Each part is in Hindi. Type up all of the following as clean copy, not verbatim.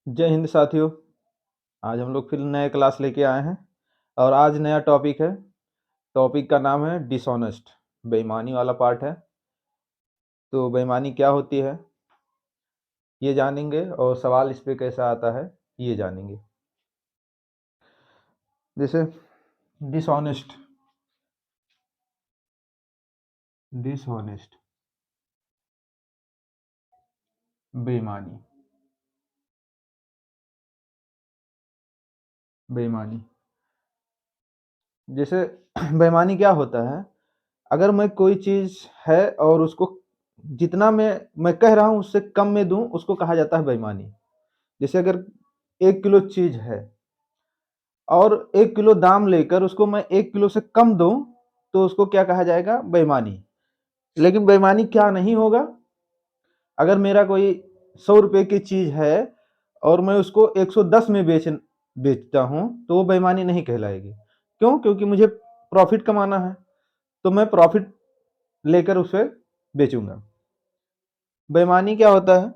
जय हिंद साथियों। आज हम लोग फिर नए क्लास लेके आए हैं और आज नया टॉपिक है। टॉपिक का नाम है डिसऑनेस्ट, बेईमानी वाला पार्ट है। तो बेईमानी क्या होती है ये जानेंगे और सवाल इस पे कैसा आता है ये जानेंगे। जैसे डिसऑनेस्ट, डिसऑनेस्ट, बेईमानी, बेईमानी। जैसे बेईमानी क्या होता है, अगर मैं कोई चीज़ है और उसको जितना मैं कह रहा हूँ उससे कम में दूँ, उसको कहा जाता है बेईमानी। जैसे अगर 1 किलो चीज़ है और 1 किलो दाम लेकर उसको मैं 1 किलो से कम दूँ, तो उसको क्या कहा जाएगा? बेईमानी। लेकिन बेईमानी क्या नहीं होगा? अगर मेरा कोई 100 रुपए की चीज़ है और मैं उसको 110 में बेचता हूँ, तो वो बेईमानी नहीं कहलाएगी। क्यों? क्योंकि मुझे प्रॉफ़िट कमाना है, तो मैं प्रॉफ़िट लेकर उसे बेचूँगा। बेईमानी क्या होता है?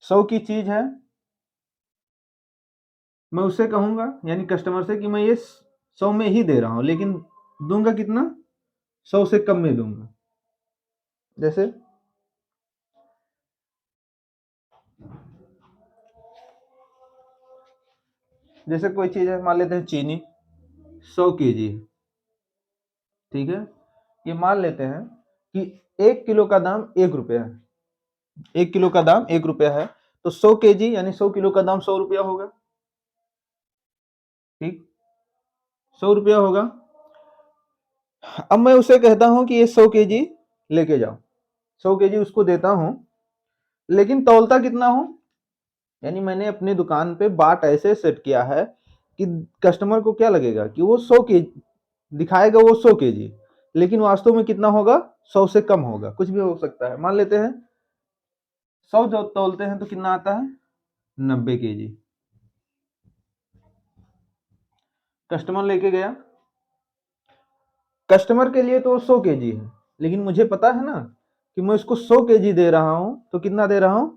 100 की चीज़ है, मैं उससे कहूँगा यानी कस्टमर से कि मैं ये 100 में ही दे रहा हूँ, लेकिन दूँगा कितना? 100 से कम में दूँगा। जैसे जैसे कोई चीज़ है, मान लेते हैं चीनी 100 केजी है, ठीक है? ये मान लेते हैं कि 1 किलो का दाम 1 रुपया है। 1 किलो का दाम 1 रुपया है, तो 100 केजी यानी 100 किलो का दाम 100 रुपया होगा, ठीक? 100 रुपया होगा। अब मैं उसे कहता हूँ कि ये 100 केजी लेके जाओ, 100 केजी उसको देता हूँ, लेकिन तौलता कितना हूँ? यानी मैंने अपनी दुकान पे बाट ऐसे सेट किया है कि कस्टमर को क्या लगेगा कि वो 100 केजी दिखाएगा, वो 100 केजी, लेकिन वास्तव में कितना होगा? 100 से कम होगा, कुछ भी हो सकता है। मान लेते हैं 100 जो तौलते हैं तो कितना आता है? 90 केजी। कस्टमर लेके गया, कस्टमर के लिए तो 100 केजी है, लेकिन मुझे पता है ना कि मैं उसको 100 केजी दे रहा हूं, तो कितना दे रहा हूं?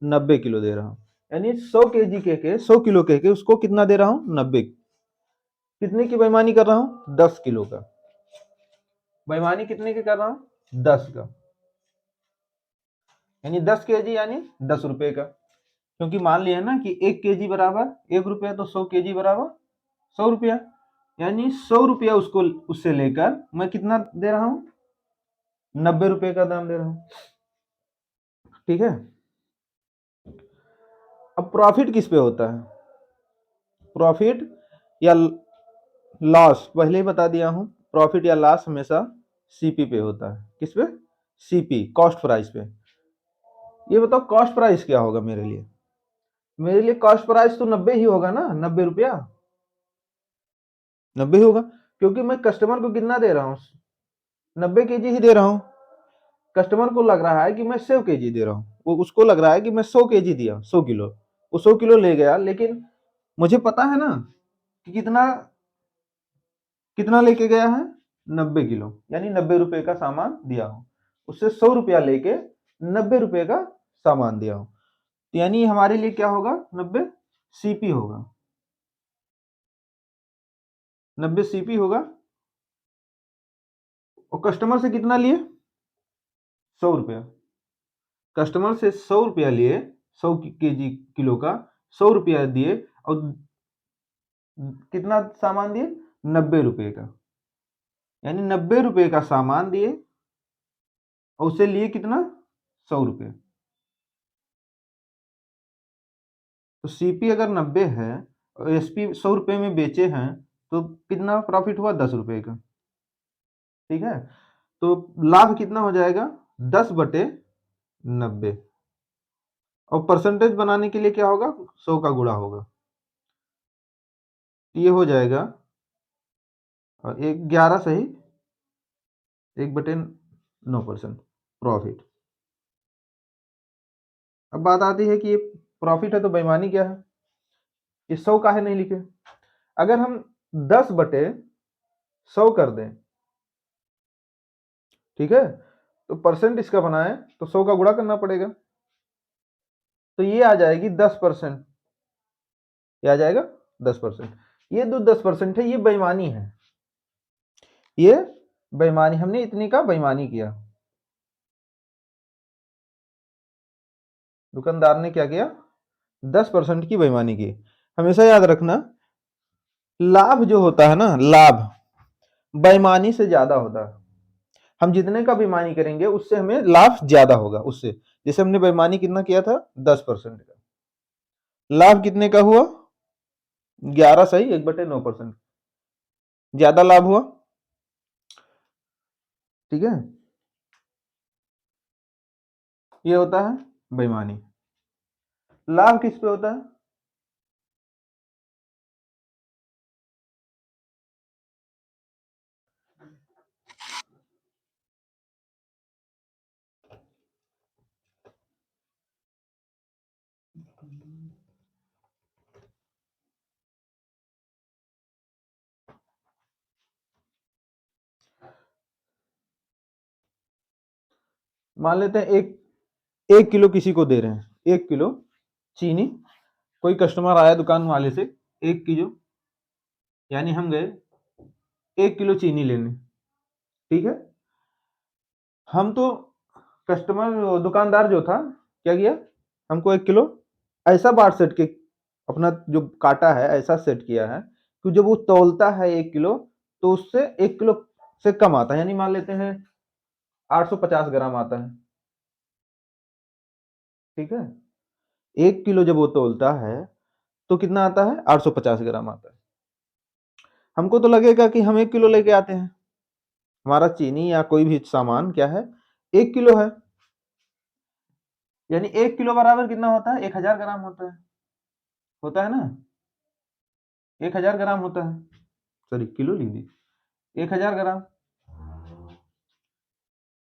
90 किलो दे रहा हूं। यानी 100 केजी कह के 100 किलो कह के उसको कितना दे रहा हूं? 90। कितने की बेईमानी कर रहा हूं? 10 किलो का। बेईमानी कितने की कर रहा हूं? 10 का। यानी 10 केजी यानी 10 रुपए का। क्योंकि मान लिया ना कि 1 केजी बराबर 1 रुपया, तो 100 केजी बराबर 100 रुपया। यानी 100 रुपया उसको उससे लेकर मैं कितना दे रहा हूं? 90 रुपए का दाम दे रहा हूं, ठीक है? अब प्रॉफिट किस पे होता है? प्रॉफिट या लॉस पहले ही बता दिया हूं। प्रॉफिट या लॉस हमेशा सीपी पे होता है। किस पे? सीपी, कॉस्ट प्राइस पे। ये बताओ कॉस्ट प्राइस क्या होगा मेरे लिए? मेरे लिए कॉस्ट प्राइस तो 90 ही होगा ना, 90 रुपया, 90 होगा। क्योंकि मैं कस्टमर को कितना दे रहा हूं? 90 केजी ही दे रहा हूं। कस्टमर को लग रहा है कि मैं 100 केजी दे रहा हूं, वो उसको लग रहा है कि मैं 100 केजी दिया, 100 किलो। वो 100 किलो ले गया, लेकिन मुझे पता है ना कि कितना कितना लेके गया है? 90 किलो, यानी 90 रुपए का सामान दिया हूं। उससे 100 रुपया लेके 90 रुपए का सामान दिया हूं, तो यानी हमारे लिए क्या होगा? 90 सीपी होगा। 90 सीपी होगा। और कस्टमर से कितना लिए? 100 रुपया। कस्टमर से 100 रुपया लिए, 100 केजी किलो का 100 रुपया दिए, और कितना सामान दिए? 90 रुपए का। यानी 90 रुपए का सामान दिए और उसे लिए कितना? 100 रुपये। तो सीपी अगर 90 है और एसपी 100 रुपये में बेचे हैं, तो कितना प्रॉफिट हुआ? 10 रुपए का, ठीक है? तो लाभ कितना हो जाएगा? 10/90। और परसेंटेज बनाने के लिए क्या होगा? 100 का गुणा होगा, ये हो जाएगा और एक 11 सही 1/9% प्रॉफिट। अब बात आती है कि ये प्रॉफिट है तो बेईमानी क्या है? ये 100 काहे नहीं लिखे? अगर हम 10/100 कर दें, ठीक है, तो परसेंट इसका बनाए तो 100 का गुणा करना पड़ेगा। तो ये आ जाएगी 10%। ये आ जाएगा 10%। ये जो 10% है ये बेईमानी है, ये बेईमानी, हमने इतने का बेईमानी किया। दुकानदार ने क्या किया, 10% की बेईमानी की। हमेशा याद रखना, लाभ जो होता है ना, लाभ बेईमानी से ज्यादा होता है। हम जितने का बेईमानी करेंगे उससे हमें लाभ ज्यादा होगा उससे। जैसे हमने बेईमानी कितना किया था, 10% का, लाभ कितने का हुआ, 11 सही 1/9%, ज्यादा लाभ हुआ। ठीक है, ये होता है बेईमानी। लाभ किस पे होता है, मान लेते हैं एक 1 किलो किसी को दे रहे हैं, 1 किलो चीनी, कोई कस्टमर आया दुकान वाले से 1 किलो, यानी हम गए 1 किलो चीनी लेने। ठीक है, हम तो कस्टमर दुकानदार जो था क्या किया, हमको 1 किलो ऐसा बार सेट के, अपना जो काटा है ऐसा सेट किया है कि जब वो तौलता है 1 किलो तो उससे 1 किलो से कम आता है, यानी मान लेते हैं 850 ग्राम आता है। ठीक है, 1 किलो जब वो तौलता है तो कितना आता है, 850 ग्राम आता है। हमको तो लगेगा कि हम 1 किलो लेके आते हैं, हमारा चीनी या कोई भी सामान क्या है, 1 किलो है, यानी 1 किलो बराबर कितना होता है, 1000 ग्राम होता है ना, 1000 ग्राम होता है, सॉरी किलो लिख दी, 1000 ग्राम।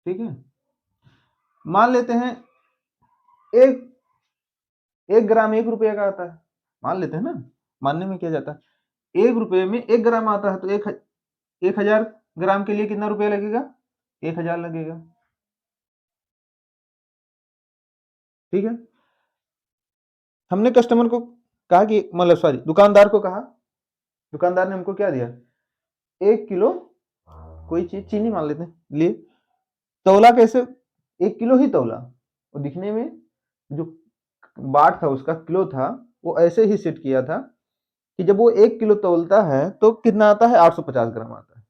ठीक है, मान लेते हैं एक 1 ग्राम 1 रुपये का आता है, मान लेते हैं ना, मानने में क्या जाता है, 1 रुपये में 1 ग्राम आता है, तो 1000 ग्राम के लिए कितना रुपया लगेगा, 1000 लगेगा। ठीक है, हमने कस्टमर को कहा कि, मतलब सॉरी दुकानदार को कहा, दुकानदार ने हमको क्या दिया, 1 किलो कोई चीज, चीनी मान लेते हैं लिए, तौला कैसे, 1 किलो ही तौला, और दिखने में जो बाट था उसका किलो था, वो ऐसे ही सेट किया था कि जब वो 1 किलो तौलता है तो कितना आता है, 850 ग्राम आता है।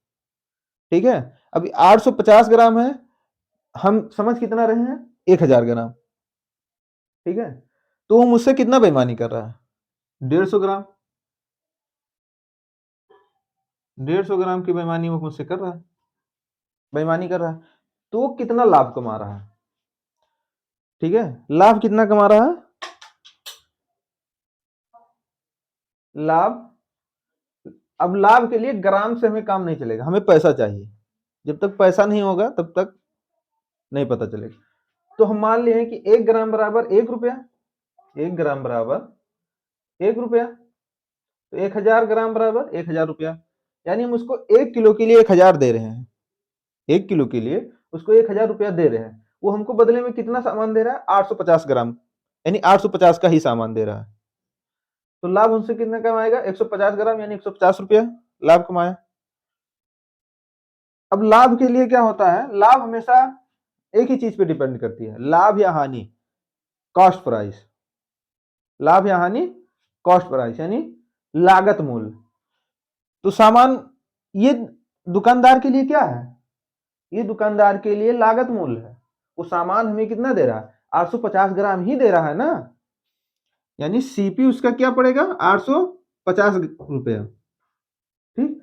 ठीक है, अभी 850 ग्राम है, हम समझ कितना रहे हैं, 1000 ग्राम। ठीक है, तो वो मुझसे कितना बेईमानी कर रहा है, 150 ग्राम, 150 ग्राम की बेईमानी वो मुझसे कर रहा है, बेईमानी कर रहा है, तो वो कितना लाभ कमा रहा है। ठीक है, लाभ कितना कमा रहा है, लाभ, अब लाभ के लिए ग्राम से हमें काम नहीं चलेगा, हमें पैसा चाहिए, जब तक पैसा नहीं होगा तब तक नहीं पता चलेगा। तो हम मान लिए कि 1 ग्राम बराबर 1 रुपया, 1 ग्राम बराबर 1 रुपया, तो 1000 ग्राम बराबर 1000 रुपया, यानी हम उसको 1 किलो के लिए 1000 दे रहे हैं, 1 किलो के लिए उसको 1000 रुपया दे रहे हैं, वो हमको बदले में कितना सामान दे रहा है, 850 ग्राम, यानी 850 का ही सामान दे रहा है, तो लाभ उनसे कितना कमाएगा, 150 ग्राम, यानी 150 रुपया लाभ कमाया। अब लाभ के लिए क्या होता है, लाभ हमेशा एक ही चीज पे डिपेंड करती है, लाभ या हानि, कॉस्ट प्राइस, लाभ या हानि कॉस्ट प्राइस, यानी लागत मूल्य। तो सामान, ये दुकानदार के लिए क्या है, ये दुकानदार के लिए लागत मूल्य है, वो सामान हमें कितना दे रहा है, 850 ग्राम ही दे रहा है ना, यानी सीपी उसका क्या पड़ेगा, 850 रुपया। ठीक,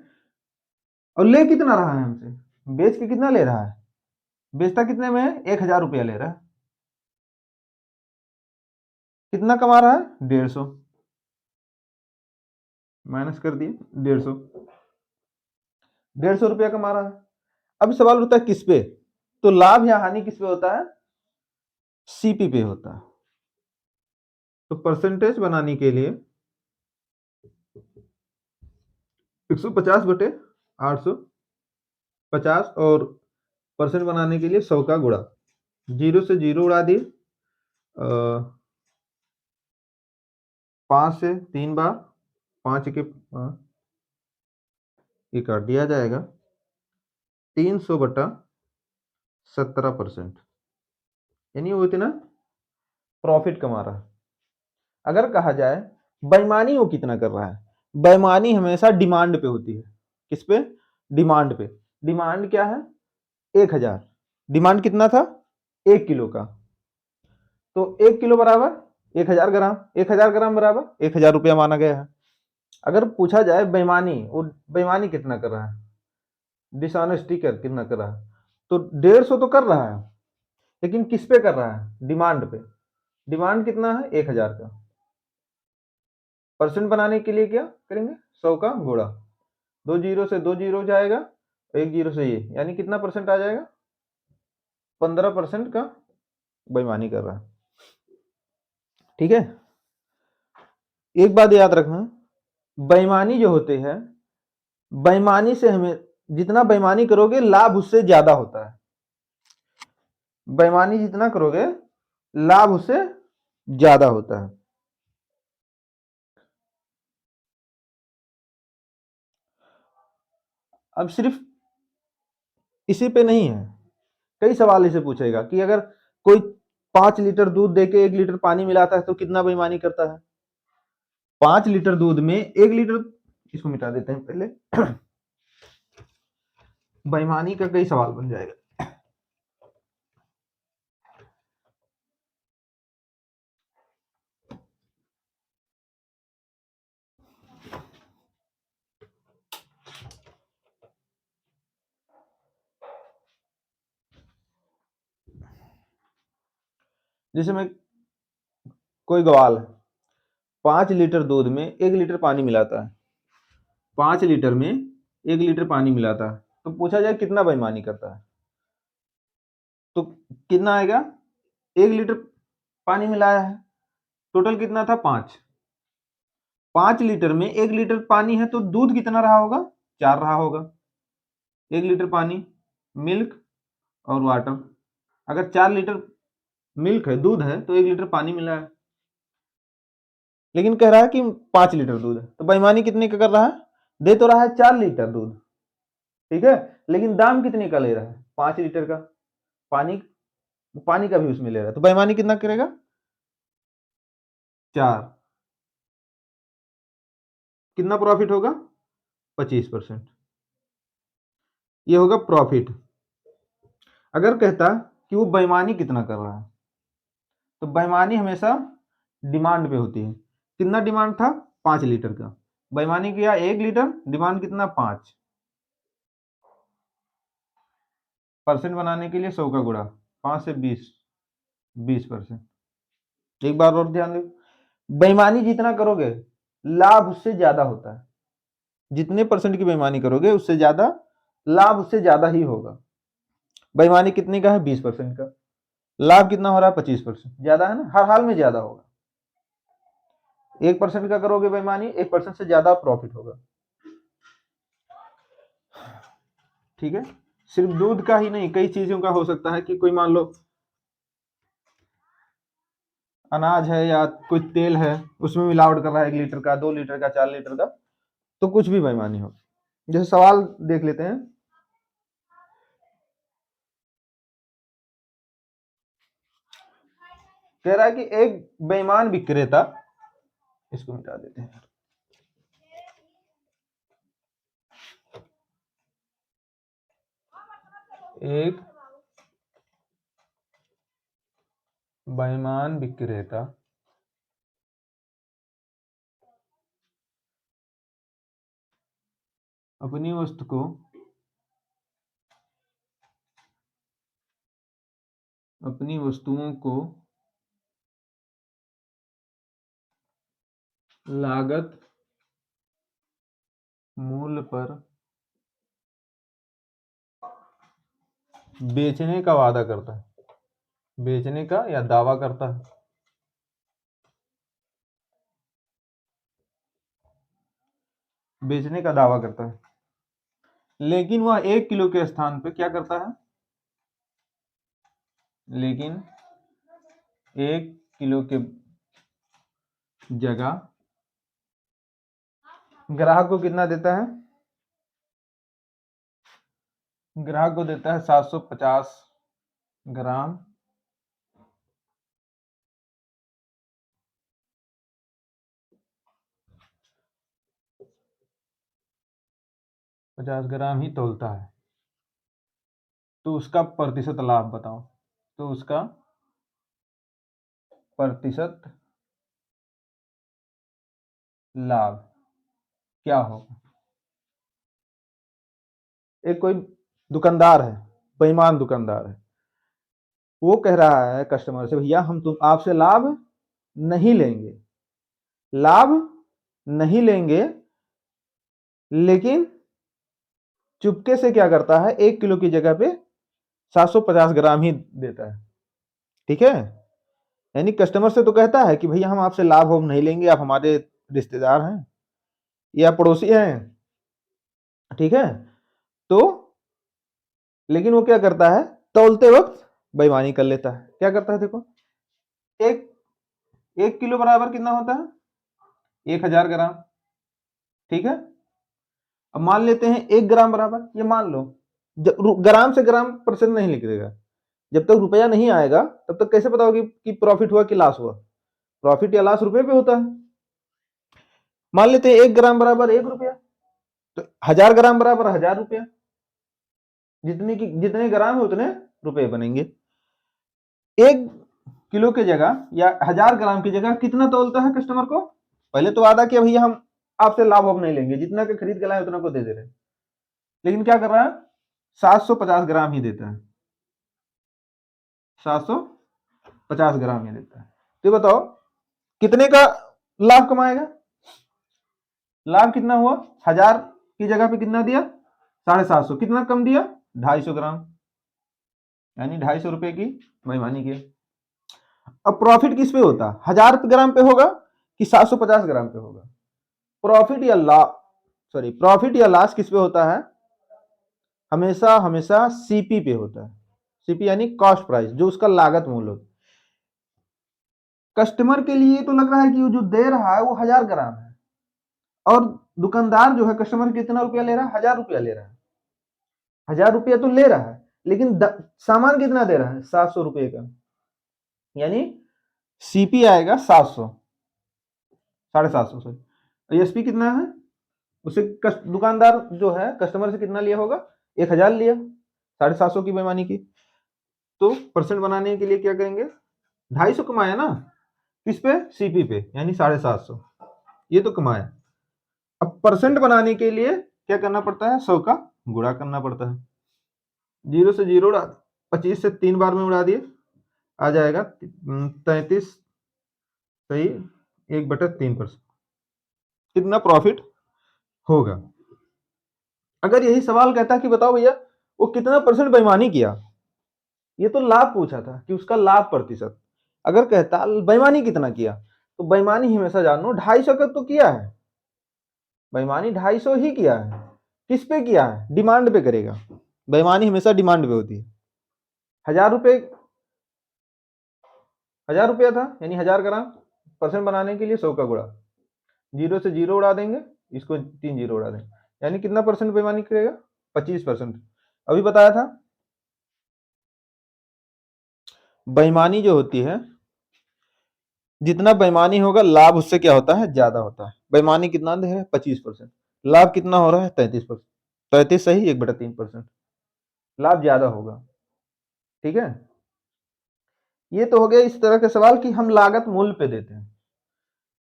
और ले कितना रहा है हमसे, बेच के कितना ले रहा है, बेचता कितने में है, 1000 रुपया ले रहा है, कितना कमा रहा है, 150, माइनस कर दिए 150, 150 रुपया कमा रहा है। अब सवाल उठता है किस पे, तो लाभ या हानि किस पे होता है, सीपी पे होता है। तो परसेंटेज बनाने के लिए 150/850, और परसेंट बनाने के लिए 100 का गुणा, जीरो से जीरो उड़ा दिए, 5 से 3 बार 5 के ये काट दिया जाएगा 300/17%, यानी वो इतना प्रॉफिट कमा रहा है। अगर कहा जाए बेईमानी वो कितना कर रहा है, बेईमानी हमेशा डिमांड पे होती है। किस पे? डिमांड पे। डिमांड क्या है? 1000। डिमांड कितना था? 1 किलो का। तो 1 किलो बराबर 1000 ग्राम, 1000 ग्राम बराबर 1000 रुपया माना गया है। अगर पूछा जाए बेईमानी, वो बेईमानी कितना कर रहा है, डिसऑनेस्टी कितना कर रहा है, तो 150 तो कर रहा है, लेकिन किस पे कर रहा है? डिमांड पे। डिमांड कितना है? 1000 का। परसेंट बनाने के लिए क्या करेंगे? 100 का गुणा, 2 जीरो से 2 जीरो जाएगा, 1 जीरो से ये, यानी कितना परसेंट आ जाएगा? 15% का बेईमानी कर रहा है। ठीक है, एक बात याद रखना, बेईमानी जो होते हैं, बेईमानी से हमें जितना बेईमानी करोगे लाभ उससे ज्यादा होता है। बेईमानी जितना करोगे लाभ उससे ज्यादा होता है। अब सिर्फ इसी पे नहीं है, कई सवाल इसे पूछेगा कि अगर कोई 5 लीटर दूध देके 1 लीटर पानी मिलाता है तो कितना बेईमानी करता है? 5 लीटर दूध में 1 लीटर, इसको मिटा देते हैं पहले, बेईमानी का कई सवाल बन जाएगा। जैसे मैं, कोई ग्वाल है, 5 लीटर दूध में 1 लीटर पानी मिलाता है, 5 लीटर में 1 लीटर पानी मिलाता है, तो पूछा जाए कितना बेईमानी करता है, तो कितना आएगा? 1 लीटर पानी मिलाया है, टोटल कितना था? 5। 5 लीटर में 1 लीटर पानी है, तो दूध कितना रहा होगा? 4 रहा होगा। 1 लीटर पानी, मिल्क और वाटर। अगर 4 लीटर मिल्क है, दूध है, तो 1 लीटर पानी मिला है, लेकिन कह रहा है कि 5 लीटर दूध है, तो बेईमानी कितने का कर रहा है? दे तो रहा है 4 लीटर दूध, ठीक है, लेकिन दाम कितने का ले रहा है? 5 लीटर का। पानी, पानी का भी उसमें ले रहा है, तो बेईमानी कितना करेगा? 4। कितना प्रॉफिट होगा? 25%। ये होगा प्रॉफिट। अगर कहता कि वो बेईमानी कितना कर रहा है, तो बेईमानी हमेशा डिमांड पे होती है। कितना डिमांड था? 5 लीटर का। बेईमानी किया 1 लीटर, डिमांड कितना? 5। परसेंट बनाने के लिए 100 का गुणा, 5 से 20% एक बार और ध्यान दो, बेईमानी जितना करोगे लाभ उससे ज्यादा होता है। जितने परसेंट की बेईमानी करोगे उससे ज्यादा लाभ उससे ज्यादा ही होगा। बेईमानी कितने का है? 20% का। लाभ कितना हो रहा है? 25%। ज्यादा है ना, हर हाल में ज्यादा होगा। 1% का करोगे बेईमानी, 1% से ज्यादा प्रॉफिट होगा। ठीक है, सिर्फ दूध का ही नहीं, कई चीजों का हो सकता है कि कोई मान लो अनाज है या कोई तेल है, उसमें मिलावट कर रहा है, 1 लीटर का, 2 लीटर का, 4 लीटर का, तो कुछ भी बेईमानी हो। जैसे सवाल देख लेते हैं, कह रहा है कि एक बेईमान विक्रेता, इसको मिटा देते हैं, एक बेईमान विक्रेता अपनी वस्तु को अपनी वस्तुओं को लागत मूल्य पर बेचने का वादा करता है, बेचने का या दावा करता है, बेचने का दावा करता है, लेकिन वह 1 किलो के स्थान पे क्या करता है? लेकिन 1 किलो के जगह ग्राहक को कितना देता है? ग्राहक को देता है 750 ग्राम 50 ग्राम ही तौलता है। तो उसका प्रतिशत लाभ बताओ। तो उसका प्रतिशत लाभ क्या होगा? एक कोई दुकानदार है, बेईमान दुकानदार है, वो कह रहा है कस्टमर से, भैया हम तुम आपसे लाभ नहीं लेंगे, लाभ नहीं लेंगे, लेकिन चुपके से क्या करता है, 1 किलो की जगह पे 750 ग्राम ही देता है। ठीक है, यानी कस्टमर से तो कहता है कि भैया हम आपसे लाभ हम नहीं लेंगे, आप हमारे रिश्तेदार हैं या पड़ोसी हैं, ठीक है। तो लेकिन वो क्या करता है, तौलते वक्त बेईमानी कर लेता है। क्या करता है, देखो, एक 1 किलो बराबर कितना होता है, 1000 ग्राम। ठीक है, अब मान लेते हैं 1 ग्राम बराबर, ये मान लो, ग्राम से ग्राम परसेंट नहीं लिख देगा, जब तक रुपया नहीं आएगा तब तक कैसे पता होगी कि प्रॉफिट हुआ कि लॉस हुआ? प्रॉफिट या लॉस रुपए पे होता है। मान लेते हैं 1 ग्राम बराबर 1 रुपया, तो 1000 ग्राम बराबर 1000 रुपया, जितने ग्राम है उतने रुपए बनेंगे। 1 किलो की जगह या 1000 ग्राम की जगह कितना तौलता है कस्टमर को? पहले तो वादा किया भैया हम आपसे लाभ अब नहीं लेंगे, जितना के खरीद के लाए उतना को दे दे रहे, लेकिन क्या कर रहा है, 750 ग्राम ही देता है, 750 ग्राम ही देता है। तो बताओ कितने का लाभ कमाएगा? लाभ कितना हुआ, 1000 की जगह पे कितना दिया, 750, कितना कम दिया, 250 ग्राम, यानी 250 रुपए की बेईमानी की। अब प्रॉफिट किस पे होता, 1000 ग्राम पे होगा कि 750 ग्राम पे होगा? प्रॉफिट या लॉस, सॉरी, प्रॉफिट या लॉस किस पे होता है, हमेशा हमेशा सीपी पे होता है। सीपी यानी कॉस्ट प्राइस, जो उसका लागत मूल्य होता है। कस्टमर के लिए तो लग रहा है कि वो जो दे रहा है वो 1000 ग्राम है, और दुकानदार जो है कस्टमर कितना रुपया ले रहा है, 1000 रुपया ले रहा है। 1000 रुपया तो ले रहा है, लेकिन सामान कितना दे रहा है, 700 रुपये का, यानी सीपी आएगा 700, 750, सॉरी, एसपी कितना है, उसे दुकानदार जो है कस्टमर से कितना लिया होगा, 1000 लिया, 750 की बेईमानी की। तो परसेंट बनाने के लिए क्या करेंगे, 250 कमाया ना, किस पे, सीपी पे, यानी 750, ये तो कमाया। अब परसेंट बनाने के लिए क्या करना पड़ता है, 100 का गुणा करना पड़ता है। 0 से 0 उड़ा, 25 से 3 बार में उड़ा दिए, आ जाएगा 33, सही, 1/3%। कितना प्रॉफिट होगा? अगर यही सवाल कहता कि बताओ भैया वो कितना परसेंट बेईमानी किया, ये तो लाभ पूछा था कि उसका लाभ प्रतिशत, अगर कहता बेईमानी कितना किया, तो बेईमानी हमेशा जानो 250 का तो किया है, बेईमानी 250 ही किया है। किस पे किया है, डिमांड पे करेगा, बेईमानी हमेशा डिमांड पे होती है। 1000 रुपये, 1000 रुपया था, यानी 1000 ग्राम, परसेंट बनाने के लिए 100 का गुणा, 0 से 0 उड़ा देंगे, इसको 3 जीरो उड़ा देंगे, यानी कितना परसेंट बेईमानी करेगा, 25%। अभी बताया था बेईमानी जो होती है, जितना बेईमानी होगा लाभ उससे क्या होता है, ज्यादा होता है। बेईमानी कितना दे है, 25%, लाभ कितना हो रहा है, 33%, 33 सही, 1/3%, लाभ ज्यादा होगा। ठीक है, ये तो हो गया इस तरह के सवाल कि हम लागत मूल्य पे देते हैं।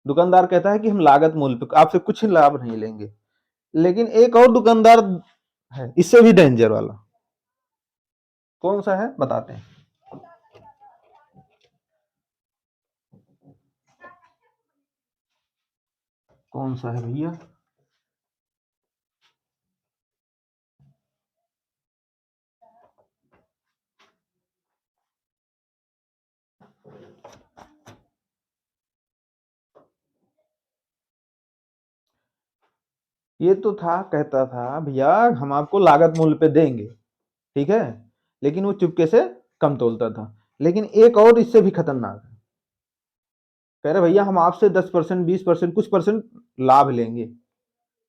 दुकानदार कहता है कि हम लागत मूल्य पे आपसे कुछ लाभ नहीं लेंगे, लेकिन एक और दुकानदार है इससे भी डेंजर वाला, कौन सा है बताते हैं। कौन सा है भैया, ये तो था, कहता था भैया हम आपको लागत मूल्य पे देंगे, ठीक है, लेकिन वो चुपके से कम तोलता था। लेकिन एक और इससे भी खतरनाक है, कह रहे भैया हम आपसे 10%, 20%, कुछ परसेंट लाभ लेंगे,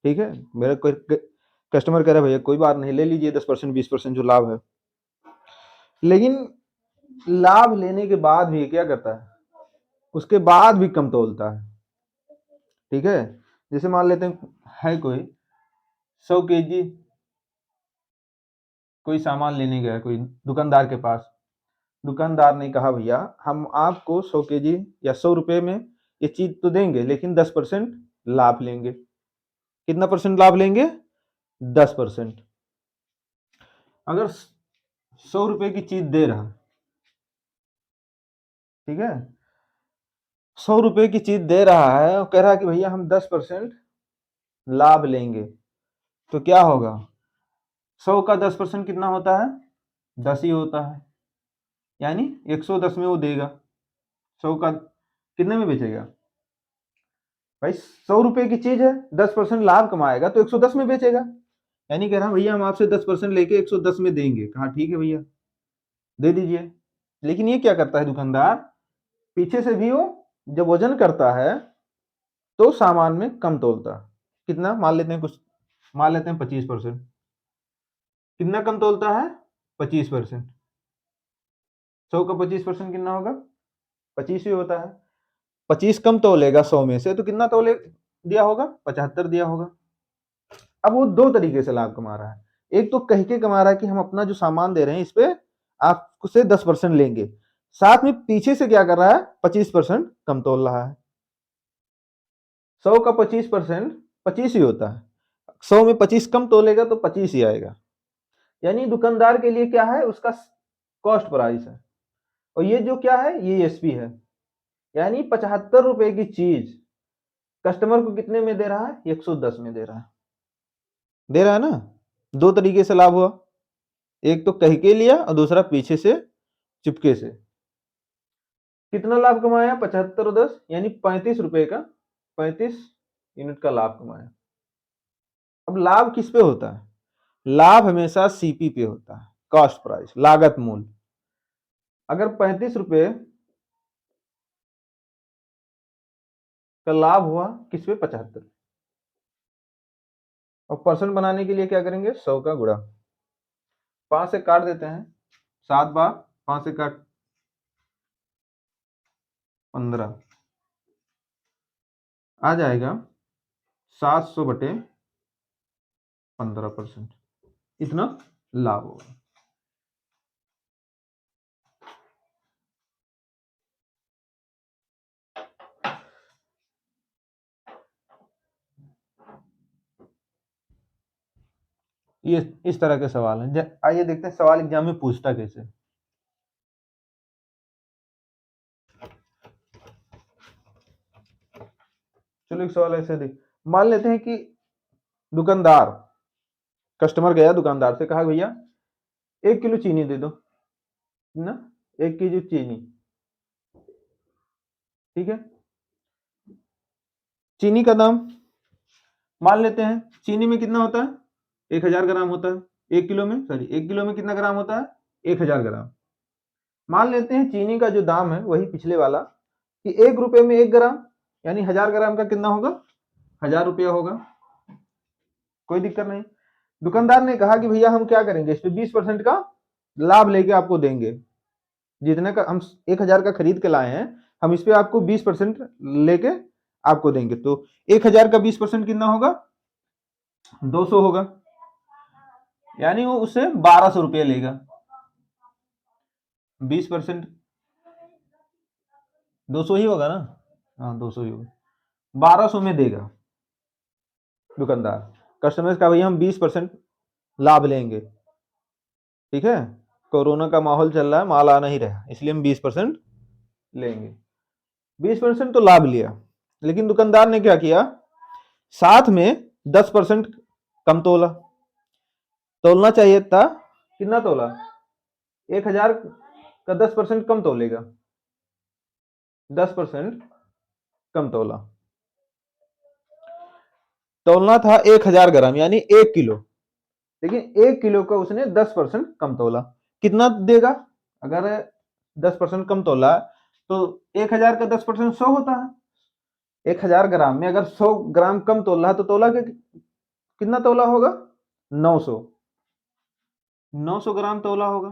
ठीक है, मेरा कोई कस्टमर कह रहा है भैया कोई बात नहीं, ले लीजिए 10% 20% जो लाभ है। लेकिन लाभ लेने के बाद भी क्या करता है, उसके बाद भी कम तोलता है। ठीक है, जैसे मान लेते हैं है कोई 100 kg कोई सामान लेने गया कोई दुकानदार के पास, दुकानदार ने कहा भैया हम आपको 100 kg या 100 रुपए में ये चीज तो देंगे लेकिन 10% लाभ लेंगे। कितना परसेंट लाभ लेंगे? 10%। अगर 100 रुपए की चीज दे रहा, ठीक है, 100 रुपए की चीज दे रहा है और कह रहा है कि भैया हम 10% लाभ लेंगे, तो क्या होगा? 100 का 10% कितना होता है? 10 ही होता है, यानी 110 में वो देगा। 100 का कितने में बेचेगा भाई? 100 रुपए की चीज है, 10% लाभ कमाएगा तो 110 में बेचेगा। यानी कह रहा भैया हम आपसे 10% लेके 110 में देंगे। कहा ठीक है भैया दे दीजिए। लेकिन ये क्या करता है दुकानदार, पीछे से भी वो जब वजन करता है तो सामान में कम तोलता है। कितना मान लेते हैं, कुछ मान लेते हैं 25%। कितना कम तोलता है? 25%। 100 का 25% कितना होगा? 25 ही होता है। 25 कम तोलेगा 100 में से, तो कितना तोले दिया होगा? 75 दिया होगा। अब वो दो तरीके से लाभ कमा रहा है। एक तो कह के कमा रहा है कि हम अपना जो सामान दे रहे हैं इस पे आपसे 10% लेंगे, साथ में पीछे से क्या कर रहा है? 25% कम तोल रहा है। 100 का 25% 25 ही होता है। 100 में 25 कम तोलेगा तो 25 ही आएगा। यानी दुकानदार के लिए क्या है? उसका कॉस्ट प्राइस है, और ये जो क्या है, ये एसपी है। यानी 75 रुपए की चीज कस्टमर को कितने में दे रहा है? 110 में दे रहा है। दे रहा है ना? दो तरीके से लाभ हुआ, एक तो कह के लिया और दूसरा पीछे से चिपके से। कितना लाभ कमाया? 75 और 10 यानी 35 रुपए का 35 यूनिट का लाभ कमाया। अब लाभ किस पे होता है? लाभ हमेशा सीपी पे होता है, कॉस्ट प्राइस, लागत मूल्य। अगर 35 रुपए का लाभ हुआ किस पे? 75। और परसेंट बनाने के लिए क्या करेंगे? 100 का गुणा 5 से काट देते हैं, 7 बार 5 से काट 15 आ जाएगा 700 बटे 15%। इतना लाभ होगा। ये इस तरह के सवाल हैं। आइए देखते हैं सवाल एग्जाम में पूछता कैसे। चलो एक सवाल ऐसे देख, मान लेते हैं कि दुकानदार, कस्टमर गया दुकानदार से, कहा भैया 1 किलो चीनी दे दो ना, 1 केजी चीनी। ठीक है, चीनी का दाम मान लेते हैं, चीनी में कितना होता है? 1000 ग्राम होता है 1 किलो में, सॉरी 1 किलो में कितना ग्राम होता है? 1000 ग्राम। मान लेते हैं चीनी का जो दाम है वही पिछले वाला, कि 1 रुपए में 1 ग्राम, यानी 1000 ग्राम का कितना होगा? 1000 रुपया होगा। कोई दिक्कत नहीं। दुकानदार ने कहा कि भैया हम क्या करेंगे, इस पे 20% का लाभ लेके आपको देंगे। जितने का हम 1000 का खरीद के लाए हैं, हम इस पे आपको 20% लेके आपको देंगे। तो 1000 का 20% कितना होगा? 200 होगा। यानी वो उससे 1200 रुपये लेगा। 20% 200 ही होगा ना? हाँ 200 ही होगा। 1200 में देगा दुकानदार। कस्टमर का भैया हम 20% लाभ लेंगे। ठीक है, कोरोना का माहौल चल रहा है, माल आ नहीं रहा, इसलिए हम 20% लेंगे। 20% तो लाभ लिया, लेकिन दुकानदार ने क्या किया? साथ में 10% कम तोला। तोलना चाहिए था, कितना तोला? 1000 का 10% कम तोलेगा, 10% कम तोला। तोलना था 1000 ग्राम यानी 1 किलो, लेकिन 1 किलो का उसने 10% कम तोला। कितना देगा? अगर 10% कम तोला तो 1000 का 10% 100 होता है। 1000 ग्राम में अगर 100 ग्राम कम तोल रहा है तो तोला कितना तोला होगा? 900 900 ग्राम तोला होगा।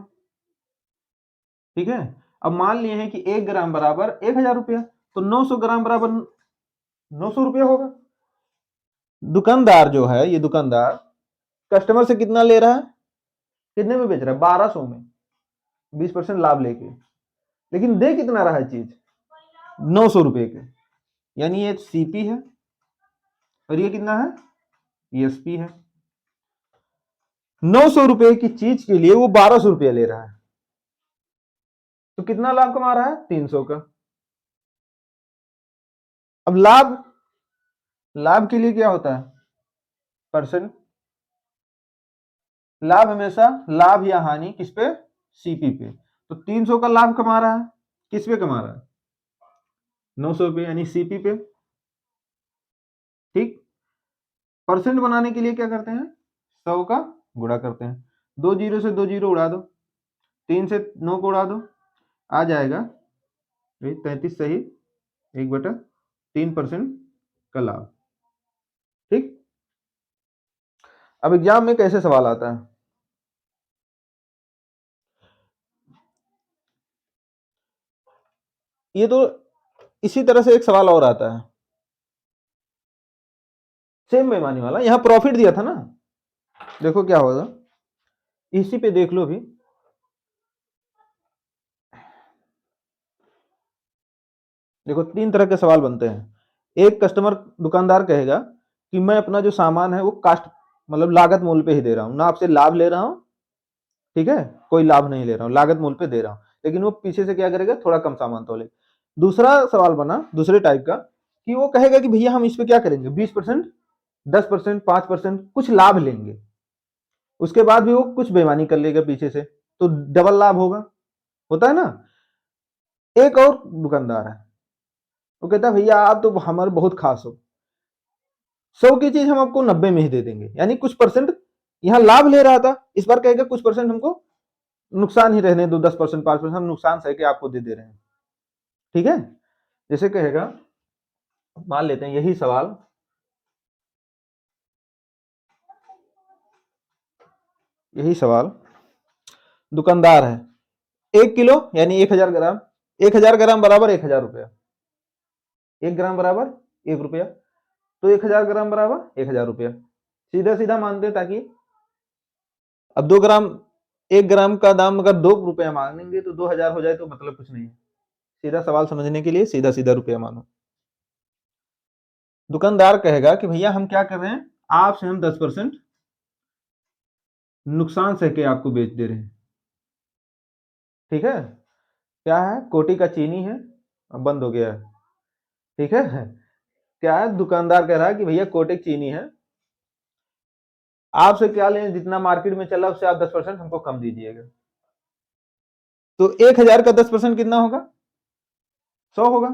ठीक है, अब मान लिए हैं कि 1 ग्राम बराबर 1000 रुपया, तो 900 ग्राम बराबर 900 रुपया होगा। दुकानदार जो है, ये दुकानदार कस्टमर से कितना ले रहा है, कितने में बेच रहा है? 1200 में, 20% लाभ लेके। लेकिन दे कितना रहा है चीज? 900 रुपए के। यानी ये सीपी है और ये कितना है? ईएसपी है। 900 रुपए की चीज के लिए वो 1200 रुपया ले रहा है, तो कितना लाभ कमा रहा है? 300 का। अब लाभ, लाभ के लिए क्या होता है? परसेंट। लाभ हमेशा लाभ या हानि किस पे? सीपी पे। तो 300 का लाभ कमा रहा है, किस पे कमा रहा है? 900 पे, यानी सीपी पे। ठीक, परसेंट बनाने के लिए क्या करते हैं? 100 का गुणा करते हैं। 2 जीरो से 2 जीरो उड़ा दो, 3 से 9 को उड़ा दो, आ जाएगा 33 सही 1/3% का लाभ। ठीक, अब एग्जाम में कैसे सवाल आता है? ये तो इसी तरह से एक सवाल और आता है, सेम बेईमानी वाला। यहां प्रॉफिट दिया था ना, देखो क्या होगा, इसी पे देख लो भी। देखो 3 तरह के सवाल बनते हैं। एक कस्टमर, दुकानदार कहेगा कि मैं अपना जो सामान है वो कास्ट मतलब लागत मूल्य पे ही दे रहा हूं, ना आपसे लाभ ले रहा हूं, ठीक है, कोई लाभ नहीं ले रहा हूं, लागत मूल्य पे दे रहा हूं। लेकिन वो पीछे से क्या करेगा? थोड़ा कम सामान तो ले। दूसरा सवाल बना दूसरे टाइप का, कि वो कहेगा कि भैया हम इस पे क्या करेंगे? 20%, 10%, 5% कुछ लाभ लेंगे। उसके बाद भी वो कुछ बेईमानी कर लेगा पीछे से, तो डबल लाभ होगा, होता है ना। एक और दुकानदार है, वो कहता है भैया आप तो हमारे बहुत खास हो, 100 की चीज हम आपको 90 में ही दे देंगे। यानी कुछ परसेंट यहाँ लाभ ले रहा था, इस बार कहेगा कुछ परसेंट हमको नुकसान ही रहने दो, 10%, 5% हम नुकसान सह के आपको दे दे रहे हैं। ठीक है, जैसे कहेगा, मान लेते हैं यही सवाल, यही सवाल दुकानदार है, 1 किलो यानी 1000 ग्राम, 1000 ग्राम बराबर 1000 रुपया, 1 ग्राम बराबर 1 रुपया, तो 1000 ग्राम बराबर 1000 रुपया। सीधा सीधा मानते हैं, ताकि अब 2 ग्राम, 1 ग्राम का दाम अगर 2 रुपया मांगेंगे तो 2000 हो जाए तो मतलब कुछ नहीं है। सीधा सवाल समझने के लिए सीधा सीधा रुपया मानो। दुकानदार कहेगा कि भैया हम क्या कर रहे हैं, आपसे हम 10% नुकसान सह के आपको बेच दे रहे हैं। ठीक है, क्या है? कोटी का चीनी है, अब बंद हो गया है। ठीक है, क्या है? दुकानदार कह रहा है कि भैया कोटे की चीनी है, आपसे क्या लें, जितना मार्केट में चला उससे आप 10% हमको कम दीजिएगा। तो 1000 का 10% कितना होगा? 100 होगा।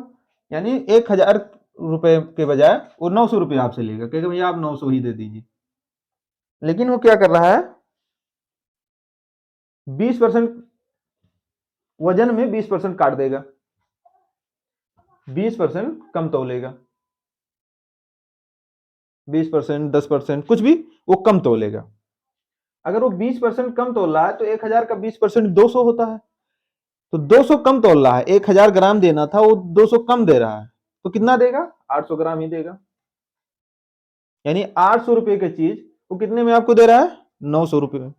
यानी 1000 रुपए के बजाय वो 900 रुपये आपसे लेगा, कहेगा भैया आप 900 ही दे दीजिए। लेकिन वो क्या कर रहा है? 20% वजन में 20% काट देगा, 20% कम तोलेगा, 20%, 10% कुछ भी वो कम तोलेगा। अगर वो 20% कम तोल रहा है तो 1000 का 20% 200 होता है। तो 200 कम तोल रहा है, 1000 ग्राम देना था वो 200 कम दे रहा है, तो कितना देगा? 800 ग्राम ही देगा। यानी 800 रुपए की चीज वो कितने में आपको दे रहा है? 900 रुपए में,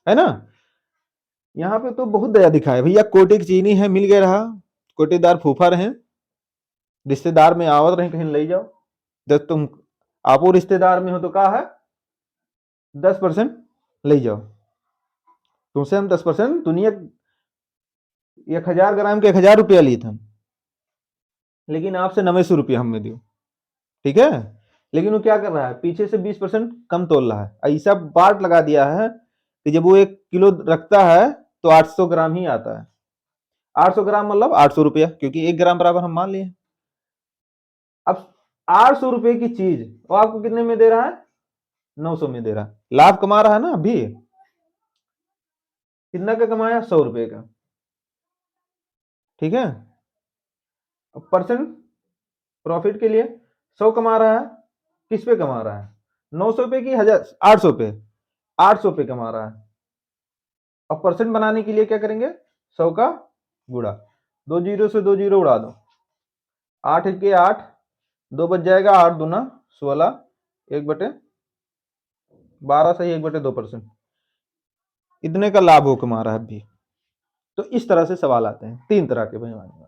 है ना। यहाँ पे तो बहुत दया दिखाया भैया, कोटे की चीनी है, मिल गया रहा, कोटेदार फूफा रहे, रिश्तेदार में आवत रहे, कहीं ले जाओ, जब तुम आपो रिश्तेदार में हो तो कहा है 10% ले जाओ, तुमसे हम 10% दुनिया 1000 ग्राम के 1000 रुपया लिए थे, लेकिन आपसे 900 रुपया हमें दियो। ठीक है, लेकिन वो क्या कर रहा है? पीछे से 20% कम तोल रहा है। ऐसा बाट लगा दिया है कि जब वो 1 किलो रखता है तो 800 ग्राम ही आता है। 800 ग्राम मतलब 800 रुपया, क्योंकि 1 ग्राम बराबर हम मान लिए। अब 800 रुपए की चीज वो आपको कितने में दे रहा है? 900 में दे रहा है। लाभ कमा रहा है ना अभी। कितना का कमाया? 100 रुपए का। ठीक है, परसेंट प्रॉफिट के लिए 100 कमा रहा है, किस पे कमा रहा है? 900 की 1000, 800 पे, 800 पे कमा रहा है। अब परसेंट बनाने के लिए क्या करेंगे, 100 का गुणा, 2 जीरो से 2 जीरो उड़ा दो, 8 के 8, 2 बच जाएगा, 8 दूना 16, 1/12 सही, 1/2%। इतने का लाभ हो कमा रहा है अभी। तो इस तरह से सवाल आते हैं, 3 तरह के बेईमानी वाले।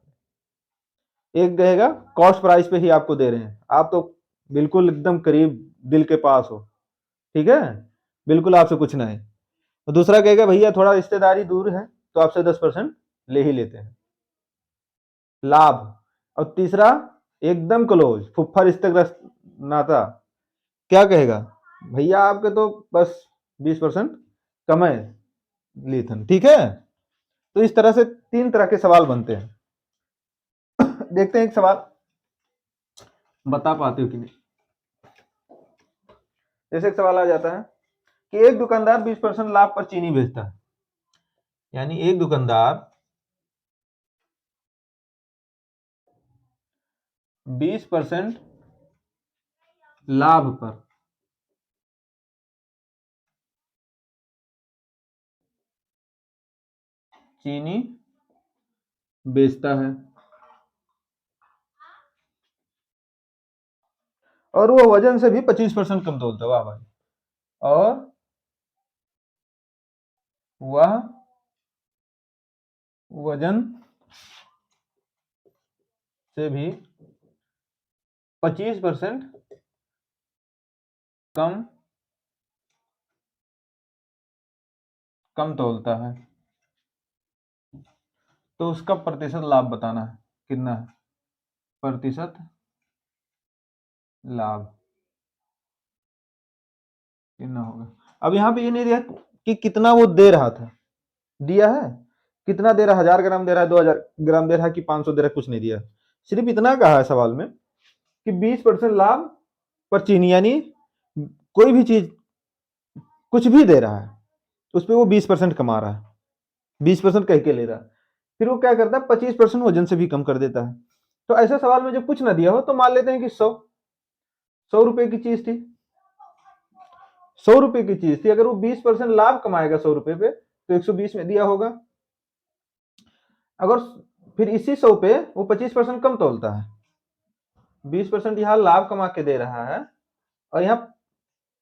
एक कहेगा कॉस्ट प्राइस पे ही आपको दे रहे हैं, आप तो बिल्कुल एकदम करीब दिल के पास हो, ठीक है, बिल्कुल आपसे कुछ ना है। तो दूसरा कहेगा भैया थोड़ा रिश्तेदारी दूर है तो आपसे 10% ले ही लेते हैं, लाभ। और तीसरा एकदम क्लोज, फुफ्फा रिश्तेग्रस्त नाता, क्या कहेगा, भैया आपके तो बस 20% कमाए लीथन, ठीक है। तो इस तरह से 3 तरह के सवाल बनते हैं। देखते हैं एक सवाल बता पाते हो कि नहीं। जैसे एक सवाल आ जाता है कि एक दुकानदार 20% लाभ पर चीनी बेचता है, यानी एक दुकानदार 20% लाभ पर चीनी बेचता है, और वो वजन से भी 25% कम तोलता है, वाह भाई। और वह वजन से भी 25% कम कम तोलता है, तो उसका प्रतिशत लाभ बताना है, कितना है प्रतिशत लाभ, कितना होगा। अब यहाँ पे ये नहीं दिया कि कितना वो दे रहा था, दिया है कितना दे रहा है, 1000 ग्राम दे रहा है, 2000 ग्राम दे रहा है कि 500 दे रहा है, कुछ नहीं दिया। सिर्फ इतना कहा है सवाल में कि 20% लाभ पर चीनी, यानी कोई भी चीज कुछ भी दे रहा है उस पर वो 20% कमा रहा है, 20% कह के ले रहा है, फिर वो क्या करता है 25% वजन से भी कम कर देता है। तो ऐसे सवाल में जब कुछ ना दिया हो तो मान लेते हैं कि 100 रुपए की चीज थी, 100 रुपए की चीज थी, अगर वो 20% लाभ कमाएगा 100 रुपए पे तो 120 में दिया होगा। अगर फिर इसी 100 पे वो 25% कम तोलता है, 20% यहाँ लाभ कमा के दे रहा है और यहाँ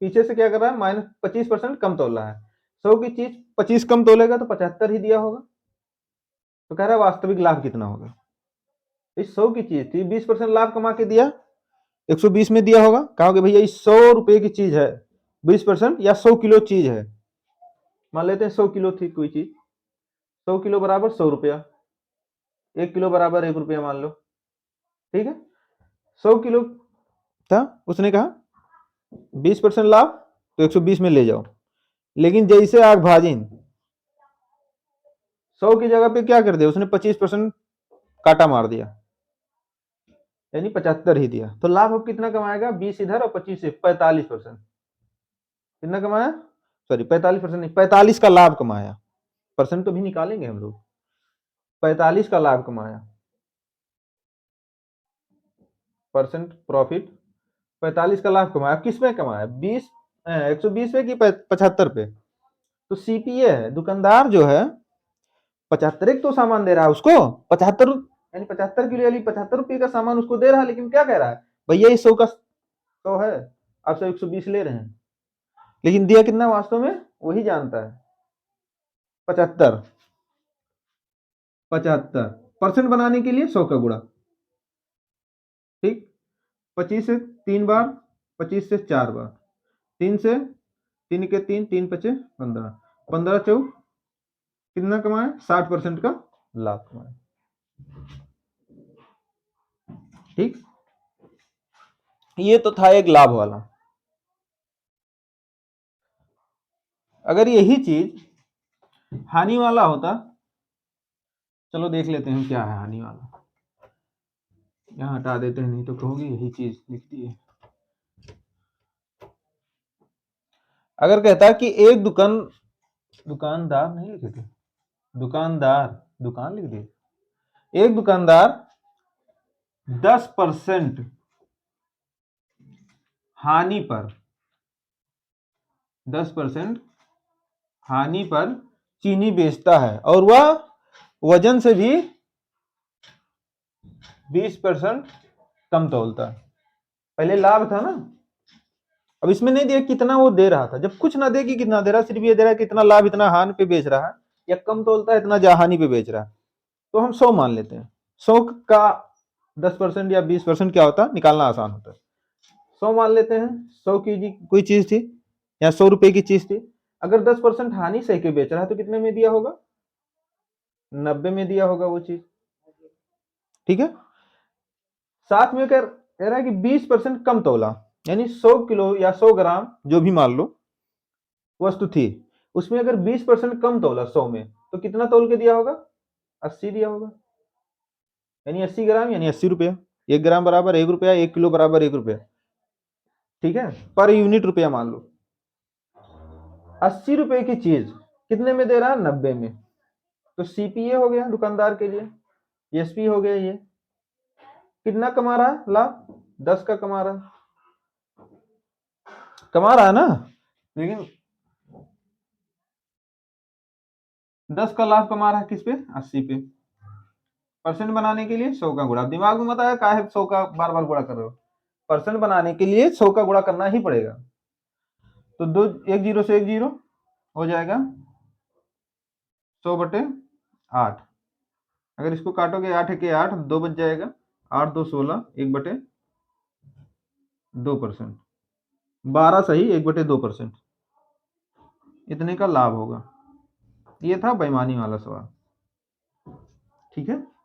पीछे से क्या कर रहा है, -25% कम तोल रहा है। 100 की चीज 25 कम तोलेगा तो 75 ही दिया होगा। तो कह रहा है वास्तविक लाभ कितना होगा। इस 100 की चीज थी, 20% लाभ कमा के दिया, 120 में दिया होगा। कहोगे भैया इस 100 रुपए की चीज है, 20% या 100 किलो चीज है, मान लेते हैं 100 किलो थी कोई चीज, 100 किलो बराबर 100 रुपया, 1 किलो बराबर 1 रुपया मान लो, ठीक है। 100 किलो था, उसने कहा 20% लाभ तो 120 में ले जाओ, लेकिन जैसे आग भाजिन 100 की जगह पे क्या कर दिया उसने, 25% काटा मार दिया, यानी 75 ही दिया। तो लाभ अब कितना कमाएगा, 20 इधर और 25 से 45%, कितना कमाया, सॉरी 45% नहीं, 45 का लाभ कमाया, परसेंट तो भी निकालेंगे हम लोग, 45 का लाभ कमाया, परसेंट प्रॉफिट, 45 का लाभ कमाया। किस में कमाया, 120 पे कि 75 पे। तो सीपीए है, दुकानदार जो है 75 तो सामान दे रहा है उसको, 75 यानी 75 किलो यानी 75 रुपये का सामान उसको दे रहा है, लेकिन क्या कह रहा है, भैया ये 100 का 100 है, आपसे 120 ले रहे हैं, लेकिन दिया कितना वास्तव में वही जानता है, 75। 75 परसेंट बनाने के लिए 100 का गुणा, ठीक, 25 से 3 बार, 25 से 4 बार, 3 से 3 के 3, 3 पचे 15, 15 चौ कितना कमाए, 60% का लाभ कमाए, ठीक। ये तो था एक लाभ वाला। अगर यही चीज हानि वाला होता, चलो देख लेते हैं क्या है हानि वाला, यहाँ हटा देते हैं नहीं तो कहोगे यही चीज लिख दी है। अगर कहता कि एक दुकानदार नहीं लिखे थे, दुकानदार, दुकान लिख दी, एक दुकानदार 10% हानि पर 10% हानि पर चीनी बेचता है और वह वजन से भी 20% कम तौलता है। पहले लाभ था ना, अब इसमें नहीं दिया कितना वो दे रहा था। जब कुछ ना दे कि कितना दे रहा, सिर्फ ये दे रहा है कितना लाभ इतना हानि पे बेच रहा है, या कम तौलता है इतना हानि पे बेच रहा है, तो हम 100 मान लेते हैं। 100 का 10% या 20% क्या होता है, निकालना आसान होता है। 100 मान लेते हैं। 100 की कोई चीज थी या 100 रुपए की चीज थी। अगर 10% हानि सही के बेच रहा है तो कितने में दिया होगा, 90 में दिया होगा वो चीज। ठीक है। साथ में कह रहा है कि 20% कम तौला, यानी 100 किलो या 100 ग्राम जो भी मान लो वस्तु थी, उसमें अगर 20% कम तौला 100 में, तो कितना तौल के दिया होगा, 80 दिया होगा। यानी 80 ग्राम यानी 80 रुपया। 1 ग्राम बराबर 1 रुपया, 1 किलो बराबर 1 रुपया। ठीक है, पर यूनिट रुपया मान लो। 80 रुपए की चीज कितने में दे रहा है, 90 में। तो सीपीए हो गया दुकानदार के लिए, एसपी हो गया। ये कितना कमा रहा है लाभ, 10 का कमा रहा है ना। लेकिन 10 का लाभ कमा रहा है किस पे, 80 पे। परसेंट बनाने के लिए 100 का गुणा, दिमाग में मत आया काहे 100 का बार बार गुणा कर रहे हो। परसेंट बनाने के लिए 100 का गुणा करना ही पड़ेगा। तो दो, एक जीरो से एक जीरो हो जाएगा 100/8। अगर इसको काटोगे 8 के 8, 2 बच जाएगा, 8 2 16, 1/2%। 12 सही, 1/2%। इतने का लाभ होगा। ये था बेईमानी वाला सवाल। ठीक है।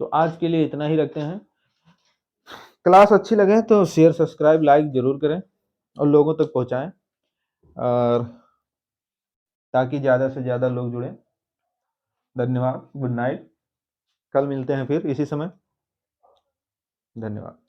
तो आज के लिए इतना ही रखते हैं। क्लास अच्छी लगे तो शेयर सब्सक्राइब लाइक जरूर करें और लोगों तक पहुंचाएं, और ताकि ज़्यादा से ज़्यादा लोग जुड़ें। धन्यवाद, गुड नाइट। कल मिलते हैं फिर इसी समय। धन्यवाद।